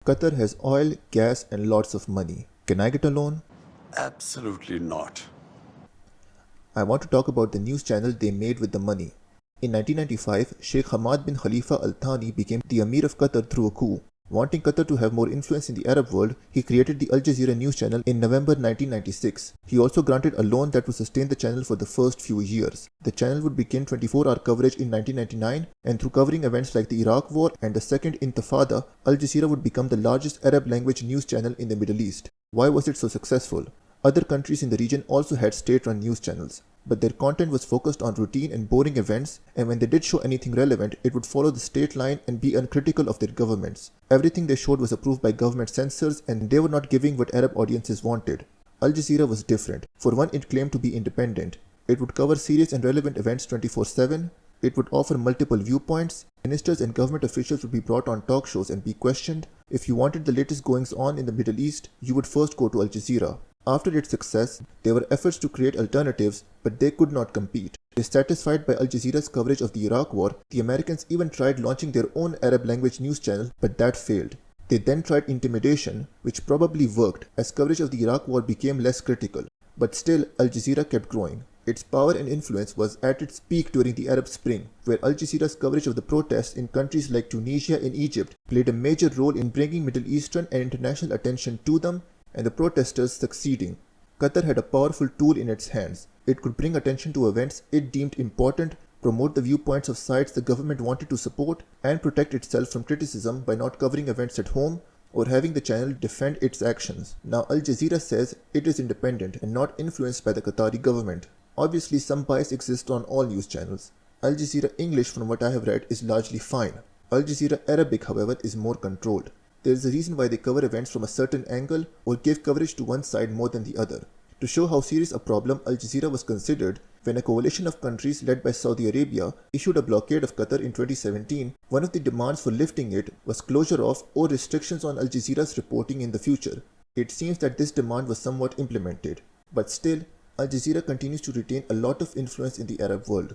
Qatar has oil, gas, and lots of money. Can I get a loan? Absolutely not. I want to talk about the news channel they made with the money. In 1995, Sheikh Hamad bin Khalifa Al Thani became the Emir of Qatar through a coup. Wanting Qatar to have more influence in the Arab world, he created the Al Jazeera news channel in November 1996. He also granted a loan that would sustain the channel for the first few years. The channel would begin 24-hour coverage in 1999, and through covering events like the Iraq War and the Second Intifada, Al Jazeera would become the largest Arab language news channel in the Middle East. Why was it so successful? Other countries in the region also had state-run news channels, but their content was focused on routine and boring events, and when they did show anything relevant, it would follow the state line and be uncritical of their governments. Everything they showed was approved by government censors, and they were not giving what Arab audiences wanted. Al Jazeera was different. For one, it claimed to be independent. It would cover serious and relevant events 24/7. It would offer multiple viewpoints. Ministers and government officials would be brought on talk shows and be questioned. If you wanted the latest goings on in the Middle East, you would first go to Al Jazeera. After its success, there were efforts to create alternatives, but they could not compete. Dissatisfied by Al Jazeera's coverage of the Iraq War, the Americans even tried launching their own Arab language news channel, but that failed. They then tried intimidation, which probably worked as coverage of the Iraq War became less critical. But still, Al Jazeera kept growing. Its power and influence was at its peak during the Arab Spring, where Al Jazeera's coverage of the protests in countries like Tunisia and Egypt played a major role in bringing Middle Eastern and international attention to them, and the protesters succeeding. Qatar had a powerful tool in its hands. It could bring attention to events it deemed important, promote the viewpoints of sides the government wanted to support, and protect itself from criticism by not covering events at home or having the channel defend its actions. Now Al Jazeera says it is independent and not influenced by the Qatari government. Obviously, some bias exists on all news channels. Al Jazeera English, from what I have read, is largely fine. Al Jazeera Arabic, however, is more controlled. There is a reason why they cover events from a certain angle or give coverage to one side more than the other. To show how serious a problem Al Jazeera was considered, when a coalition of countries led by Saudi Arabia issued a blockade of Qatar in 2017, one of the demands for lifting it was closure of or restrictions on Al Jazeera's reporting in the future. It seems that this demand was somewhat implemented, but still, Al Jazeera continues to retain a lot of influence in the Arab world.